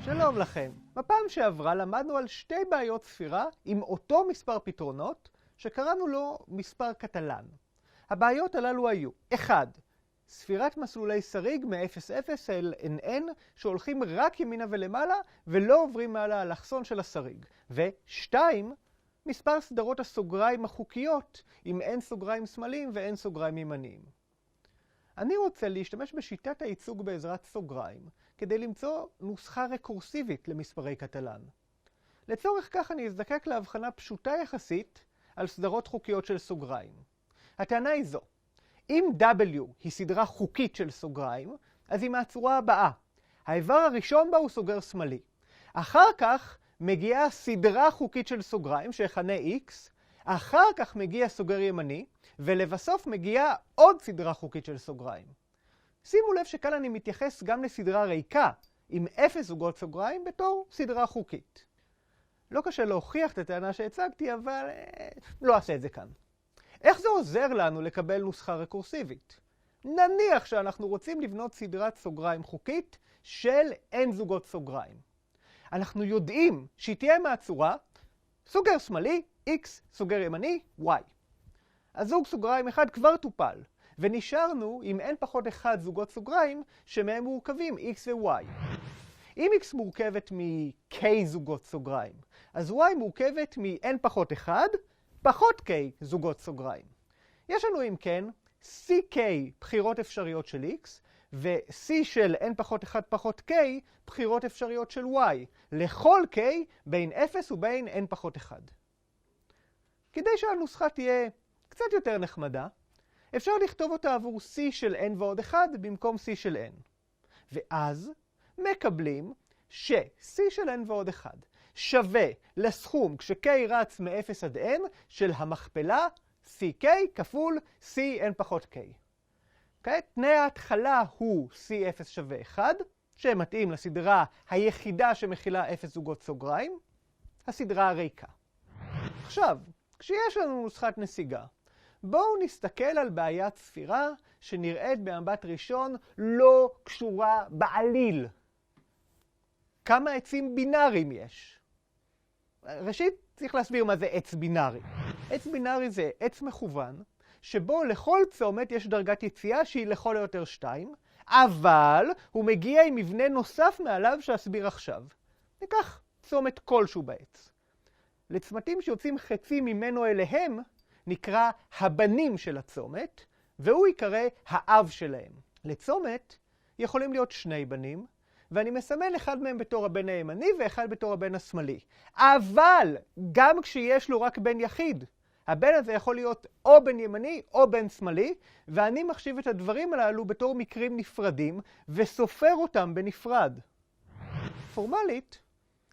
שלום לכם. בפעם שעברה למדנו על שתי בעיות ספירה עם אותו מספר פתרונות שקראנו לו מספר קטלן. הבעיות הללו היו 1. ספירת מסלולי שריג מ-0,0 אל nn שהולכים רק ימינה ולמעלה ולא עוברים מעל האלכסון של השריג. ו-2. מספר סדרות הסוגריים החוקיות עם n סוגריים שמאליים ו-n סוגריים ימניים. אני רוצה להשתמש בשיטת הייצוג בעזרת סוגריים כדי למצוא נוסחה רקורסיבית למספרי קטלן. לצורך כך אני אזדקק להבחנה פשוטה יחסית על סדרות חוקיות של סוגריים. הטענה היא זו: אם W היא סדרה חוקית של סוגריים, אז היא מהצורה הבאה. האיבר הראשון בה הוא סוגר שמאלי. אחר כך מגיעה סדרה חוקית של סוגריים שיכנה X, אחר כך מגיע סוגר ימני, ולבסוף מגיעה עוד סדרה חוקית של סוגריים. שימו לב שכאן אני מתייחס גם לסדרה ריקה עם 0 זוגות סוגריים בתור סדרה חוקית. לא קשה להוכיח את הטענה שהצגתי, אבל לא אעשה את זה כאן. איך זה עוזר לנו לקבל נוסחה רקורסיבית? נניח שאנחנו רוצים לבנות סדרת סוגריים חוקית של n זוגות סוגריים. אנחנו יודעים שהיא תהיה מהצורה סוגר שמאלי, x, סוגר ימני, y. הזוג סוגריים אחד כבר טופל, ונשארנו עם n פחות 1 זוגות סוגריים שמהם מורכבים x ו-y. אם x מורכבת מ-k זוגות סוגריים, אז y מורכבת מ-n פחות 1 פחות k זוגות סוגריים. יש לנו אם כן ck בחירות אפשריות של x ו-c של n פחות 1 פחות k בחירות אפשריות של y, לכל k בין 0 ובין n פחות 1. כדי שהנוסחה תהיה קצת יותר נחמדה, אפשר לכתוב אותה עבור c של n ועוד 1 במקום c של n. ואז מקבלים ש-c של n ועוד 1 שווה לסכום כש-k רץ מ-0 עד n של המכפלה ck כפול cn פחות k. כעת תנאי ההתחלה הוא c0 שווה 1, שמתאים לסדרה היחידה שמכילה 0 זוגות סוגריים, הסדרה הריקה. עכשיו, כשיש לנו נוסחת נסיגה, בואו נסתכל על בעיית ספירה שנראית במבט ראשון לא קשורה בעליל. כמה עצים בינאריים יש? ראשית, צריך להסביר מה זה עץ בינארי. עץ בינארי זה עץ מכוון, שבו לכל צומת יש דרגת יציאה שהיא לכל היותר 2, אבל הוא מגיע עם מבנה נוסף מעליו שאסביר עכשיו. ניקח צומת כלשהו בעץ. לצמתים שיוצאים חצי ממנו אליהם, נקרא הבנים של הצומת, והוא יקרא האב שלהם. לצומת יכולים להיות שני בנים, ואני מסמן אחד מהם בתור הבן הימני ואחד בתור הבן השמאלי. אבל גם כשיש לו רק בן יחיד, הבן הזה יכול להיות או בן ימני או בן שמאלי, ואני מחשיב את הדברים הללו בתור מקרים נפרדים וסופר אותם בנפרד. פורמלית,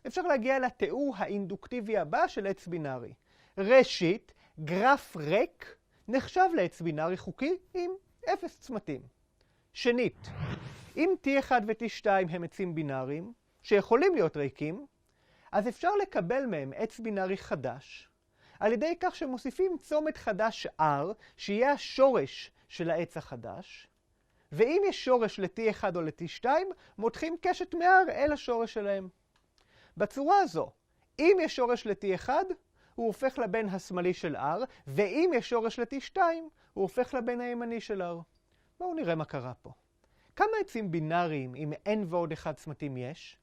אפשר להגיע לתיאור האינדוקטיבי הבא של עץ בינארי. ראשית, גרף ריק נחשב לעץ בינארי חוקי עם 0 צמתים. שנית, אם T1 ו-T2 הם עצים בינאריים שיכולים להיות ריקים, אז אפשר לקבל מהם עץ בינארי חדש על ידי כך שמוסיפים צומת חדש R שיהיה השורש של העץ החדש, ואם יש שורש ל-T1 או ל-T2, מותחים קשת מ-R אל השורש שלהם. בצורה הזו, אם יש שורש ל-T1, הוא הופך לבן השמאלי של R, ואם יש שורש ל-T2, הוא הופך לבן הימני של R. בואו נראה מה קרה פה. כמה עצים בינאריים עם n ועוד 1 צמתים יש?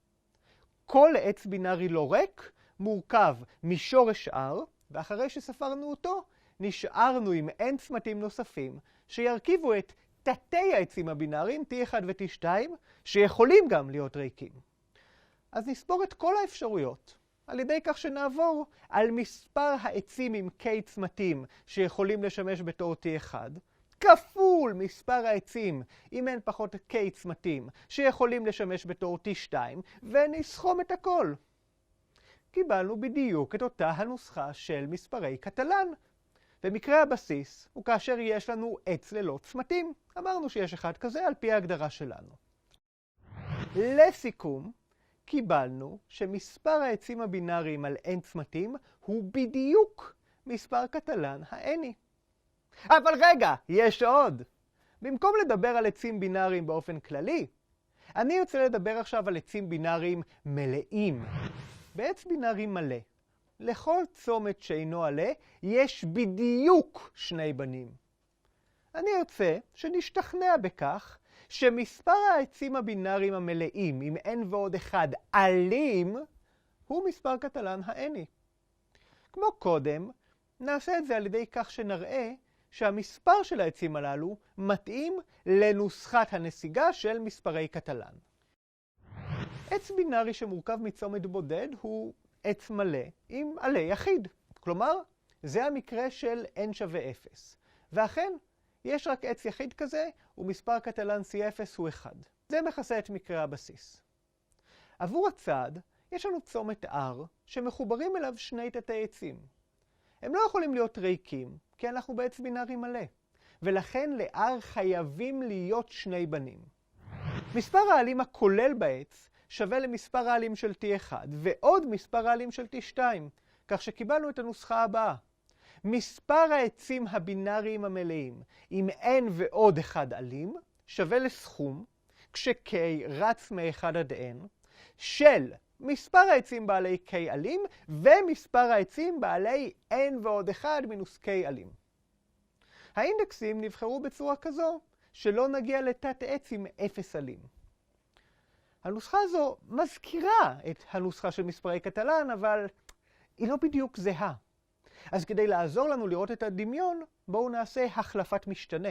כל עץ בינארי לא ריק מורכב משורש R, ואחרי שספרנו אותו, נשארנו עם n צמתים נוספים שירכיבו את תתי העצים הבינאריים T1 ו-T2, שיכולים גם להיות ריקים. אז נספור את כל האפשרויות על ידי כך שנעבור על מספר העצים עם k צמתים שיכולים לשמש בתור T1, כפול מספר העצים עם n פחות k צמתים שיכולים לשמש בתור T2, ונסכום את הכל. קיבלנו בדיוק את אותה הנוסחה של מספרי קטלן. במקרה הבסיס הוא כאשר יש לנו עץ ללא צמתים. אמרנו שיש אחד כזה על פי ההגדרה שלנו. לסיכום, קיבלנו שמספר העצים הבינאריים על n צמתים הוא בדיוק מספר קטלן ה-n'i. אבל רגע, יש עוד. במקום לדבר על עצים בינאריים באופן כללי, אני רוצה לדבר עכשיו על עצים בינאריים מלאים. בעץ בינארי מלא, לכל צומת שאינו עלה, יש בדיוק שני בנים. אני רוצה שנשתכנע בכך שמספר העצים הבינאריים המלאים עם n ועוד 1 עלים הוא מספר קטלן ה-n'i. כמו קודם, נעשה את זה על ידי כך שנראה שהמספר של העצים הללו מתאים לנוסחת הנסיגה של מספרי קטלן. עץ בינארי שמורכב מצומת בודד הוא עץ מלא עם עלה יחיד. כלומר, זה המקרה של n שווה 0. ואכן, יש רק עץ יחיד כזה, ומספר קטלן C0 הוא 1. זה מכסה את מקרה הבסיס. עבור הצד, יש לנו צומת R שמחוברים אליו שני תתי עצים. הם לא יכולים להיות ריקים, כי אנחנו בעץ בינארי מלא. ולכן ל-R חייבים להיות שני בנים. מספר העלים הכולל בעץ שווה למספר העלים של T1, ועוד מספר העלים של T2, כך שקיבלנו את הנוסחה הבאה. מספר העצים הבינאריים המלאים עם n ועוד 1 עלים שווה לסכום, כש-k רץ מ-1 עד n, של מספר העצים בעלי k עלים ומספר העצים בעלי n ועוד 1 מינוס k עלים. האינדקסים נבחרו בצורה כזו שלא נגיע לתת עץ עם 0 עלים. הנוסחה הזו מזכירה את הנוסחה של מספרי קטלן, אבל היא לא בדיוק זהה. אז כדי לעזור לנו לראות את הדמיון, בואו נעשה החלפת משתנה.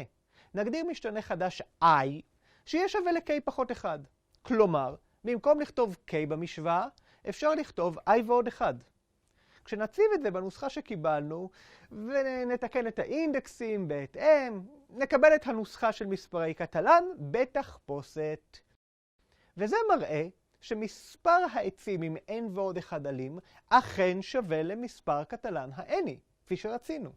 נגדיר משתנה חדש i, שיהיה שווה ל-k פחות 1. כלומר, במקום לכתוב k במשוואה, אפשר לכתוב i ועוד 1. כשנציב את זה בנוסחה שקיבלנו, ונתקן את האינדקסים בהתאם, נקבל את הנוסחה של מספרי קטלן בתחפושת. וזה מראה שמספר העצים עם n ועוד 1 עלים אכן שווה למספר קטלן ה-n'i, כפי שרצינו.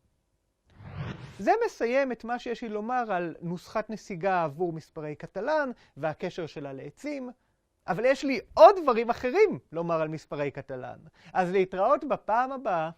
זה מסיים את מה שיש לי לומר על נוסחת נסיגה עבור מספרי קטלן והקשר שלה לעצים, אבל יש לי עוד דברים אחרים לומר על מספרי קטלן. אז להתראות בפעם הבאה.